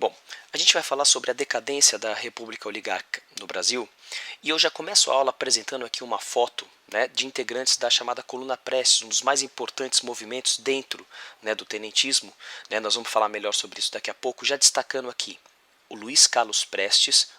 Bom, a gente vai falar sobre a decadência da República Oligárquica no Brasil e eu já começo a aula apresentando aqui uma foto, de integrantes da chamada Coluna Prestes, um dos mais importantes movimentos dentro, do tenentismo. Nós vamos falar melhor sobre isso daqui a pouco, já destacando aqui o Luiz Carlos Prestes,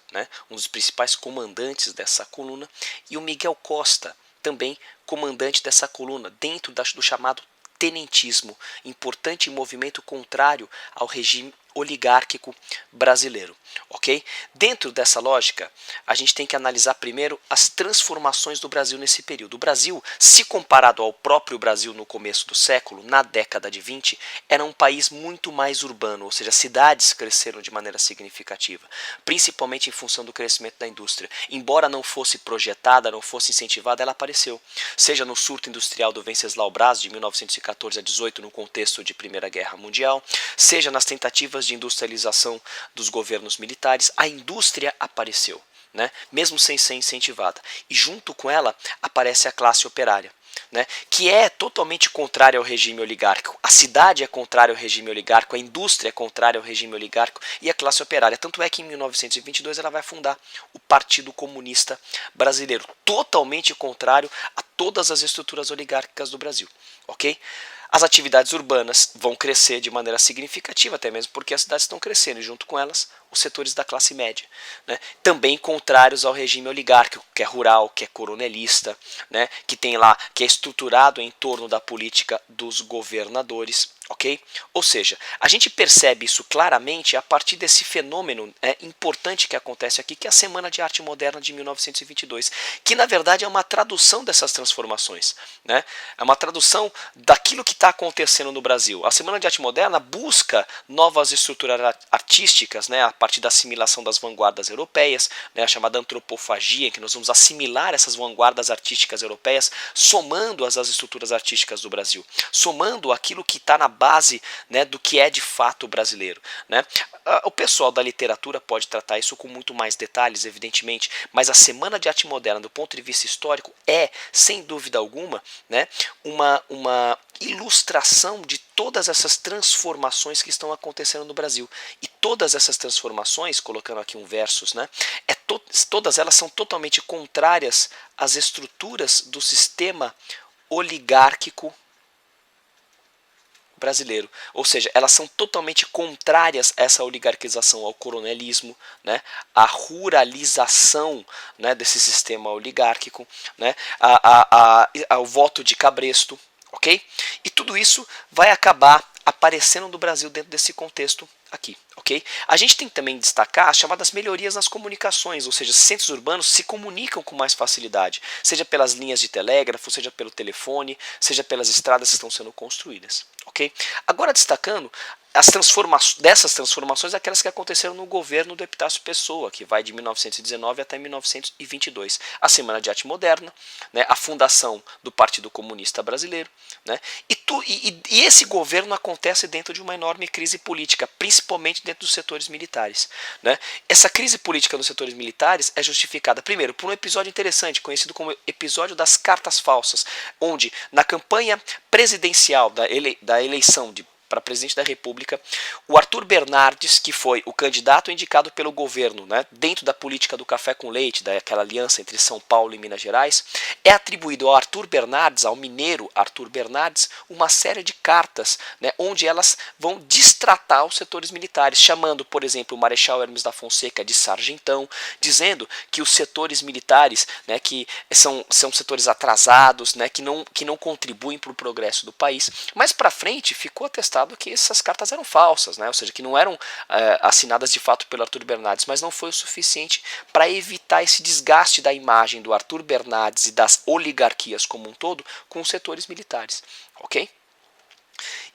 um dos principais comandantes dessa coluna, e o Miguel Costa, também comandante dessa coluna, dentro do chamado tenentismo, importante movimento contrário ao regime oligárquico brasileiro, ok? Dentro dessa lógica, a gente tem que analisar primeiro as transformações do Brasil nesse período. O Brasil, se comparado ao próprio Brasil no começo do século, na década de 20, era um país muito mais urbano, ou seja, cidades cresceram de maneira significativa, principalmente em função do crescimento da indústria. Embora não fosse projetada, não fosse incentivada, ela apareceu, seja no surto industrial do Venceslau Braz, de 1914 a 18, no contexto de Primeira Guerra Mundial, seja nas tentativas de industrialização dos governos militares, a indústria apareceu, mesmo sem ser incentivada. E junto com ela aparece a classe operária, que é totalmente contrária ao regime oligárquico. A cidade é contrária ao regime oligárquico, a indústria é contrária ao regime oligárquico e a classe operária. Tanto é que em 1922 ela vai fundar o Partido Comunista Brasileiro, totalmente contrário a todas as estruturas oligárquicas do Brasil, ok? As atividades urbanas vão crescer de maneira significativa, até mesmo porque as cidades estão crescendo e junto com elas os setores da classe média, também contrários ao regime oligárquico, que é rural, que é coronelista, que é estruturado em torno da política dos governadores, ok? Ou seja, a gente percebe isso claramente a partir desse fenômeno importante que acontece aqui, que é a Semana de Arte Moderna de 1922, que na verdade é uma tradução dessas transformações, é uma tradução daquilo que está acontecendo no Brasil. A Semana de Arte Moderna busca novas estruturas artísticas, a partir da assimilação das vanguardas europeias, a chamada antropofagia, em que nós vamos assimilar essas vanguardas artísticas europeias, somando-as às estruturas artísticas do Brasil, somando aquilo que está na base do que é de fato brasileiro. O pessoal da literatura pode tratar isso com muito mais detalhes, evidentemente, mas a Semana de Arte Moderna, do ponto de vista histórico, é, sem dúvida alguma, uma ilustração de todas essas transformações que estão acontecendo no Brasil. E todas essas transformações, colocando aqui um versus, todas elas são totalmente contrárias às estruturas do sistema oligárquico brasileiro, ou seja, elas são totalmente contrárias a essa oligarquização, ao coronelismo, à ruralização desse sistema oligárquico, ao voto de cabresto, ok? E tudo isso vai acabar aparecendo no Brasil dentro desse contexto aqui, ok? A gente tem que também destacar as chamadas melhorias nas comunicações, ou seja, centros urbanos se comunicam com mais facilidade, seja pelas linhas de telégrafo, seja pelo telefone, seja pelas estradas que estão sendo construídas, ok? Agora destacando dessas transformações, aquelas que aconteceram no governo do Epitácio Pessoa, que vai de 1919 até 1922. A Semana de Arte Moderna, a fundação do Partido Comunista Brasileiro, e esse governo acontece dentro de uma enorme crise política, principalmente dentro dos setores militares. Essa crise política nos setores militares é justificada, primeiro, por um episódio interessante, conhecido como episódio das cartas falsas, onde na campanha presidencial da eleição para presidente da República, o Arthur Bernardes, que foi o candidato indicado pelo governo, dentro da política do café com leite, daquela aliança entre São Paulo e Minas Gerais, é atribuído ao Arthur Bernardes, ao mineiro Arthur Bernardes, uma série de cartas, onde elas vão destratar os setores militares, chamando, por exemplo, o Marechal Hermes da Fonseca de sargentão, dizendo que os setores militares, que são setores atrasados, que não contribuem para o progresso do país. Mais para frente ficou atestado que essas cartas eram falsas, ou seja, que não eram assinadas de fato pelo Arthur Bernardes, mas não foi o suficiente para evitar esse desgaste da imagem do Arthur Bernardes e das oligarquias como um todo com os setores militares, ok?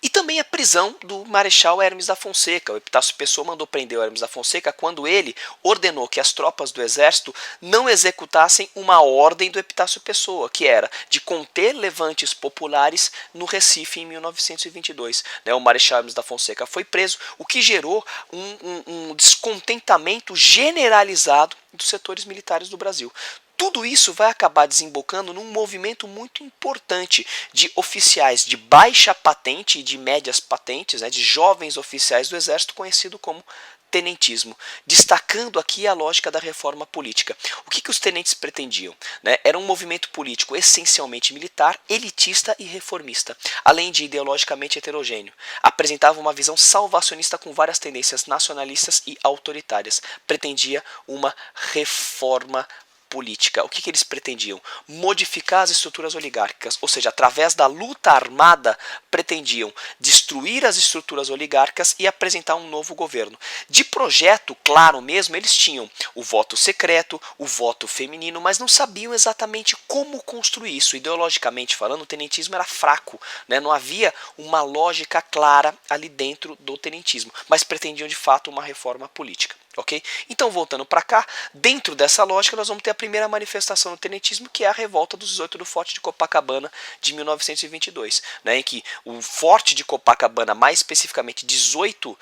E também a prisão do Marechal Hermes da Fonseca. O Epitácio Pessoa mandou prender o Hermes da Fonseca quando ele ordenou que as tropas do exército não executassem uma ordem do Epitácio Pessoa, que era de conter levantes populares no Recife em 1922. O Marechal Hermes da Fonseca foi preso, o que gerou um descontentamento generalizado dos setores militares do Brasil. Tudo isso vai acabar desembocando num movimento muito importante de oficiais de baixa patente e de médias patentes, né, de jovens oficiais do Exército, conhecido como tenentismo, destacando aqui a lógica da reforma política. O que os tenentes pretendiam? Né? Era um movimento político essencialmente militar, elitista e reformista, além de ideologicamente heterogêneo. Apresentava uma visão salvacionista com várias tendências nacionalistas e autoritárias. Pretendia uma reforma política. O que eles pretendiam? Modificar as estruturas oligárquicas, ou seja, através da luta armada, pretendiam destruir as estruturas oligárquicas e apresentar um novo governo. De projeto, claro mesmo, eles tinham o voto secreto, o voto feminino, mas não sabiam exatamente como construir isso. Ideologicamente falando, o tenentismo era fraco, né? Não havia uma lógica clara ali dentro do tenentismo, mas pretendiam de fato uma reforma política. Okay? Então, voltando para cá, dentro dessa lógica, nós vamos ter a primeira manifestação do tenentismo, que é a revolta dos 18 do Forte de Copacabana de 1922, né, em que o Forte de Copacabana, mais especificamente 18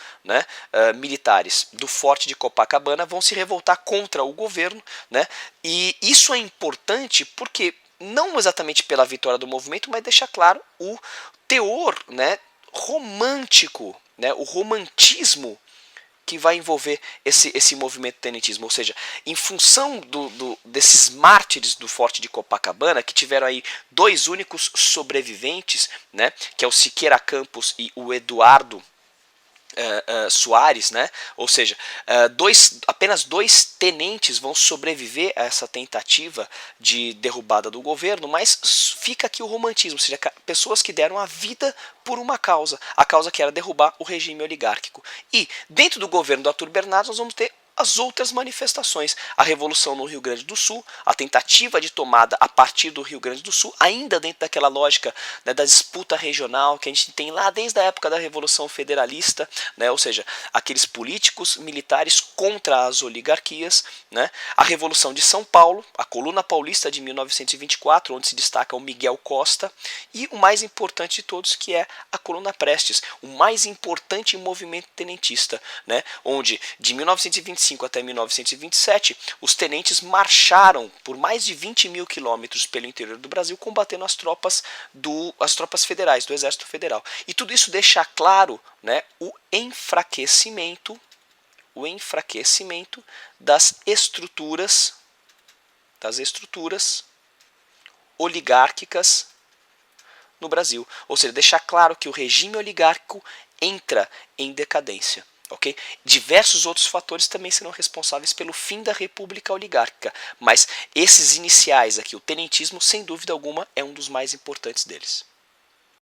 militares do Forte de Copacabana, vão se revoltar contra o governo, né, e isso é importante porque, não exatamente pela vitória do movimento, mas deixa claro o teor, né, romântico, né, o romantismo que vai envolver esse movimento tenentismo, ou seja, em função desses mártires do Forte de Copacabana, que tiveram aí dois únicos sobreviventes, né, que é o Siqueira Campos e o Eduardo Soares, né? Ou seja, apenas dois tenentes vão sobreviver a essa tentativa de derrubada do governo, mas fica aqui o romantismo, ou seja, pessoas que deram a vida por uma causa, a causa que era derrubar o regime oligárquico. E dentro do governo do Arthur Bernardes nós vamos ter as outras manifestações, a revolução no Rio Grande do Sul, a tentativa de tomada a partir do Rio Grande do Sul, ainda dentro daquela lógica, né, da disputa regional que a gente tem lá desde a época da Revolução Federalista, né, ou seja, aqueles políticos militares contra as oligarquias, né, a Revolução de São Paulo, a Coluna Paulista de 1924, onde se destaca o Miguel Costa, e o mais importante de todos, que é a Coluna Prestes, o mais importante movimento tenentista, né, onde de 1925 até 1927, os tenentes marcharam por mais de 20 mil quilômetros pelo interior do Brasil, combatendo as tropas federais, do Exército Federal. E tudo isso deixa claro, né, o enfraquecimento das estruturas oligárquicas no Brasil. Ou seja, deixar claro que o regime oligárquico entra em decadência. Okay? Diversos outros fatores também serão responsáveis pelo fim da república oligárquica, mas esses iniciais aqui, o tenentismo, sem dúvida alguma, é um dos mais importantes deles.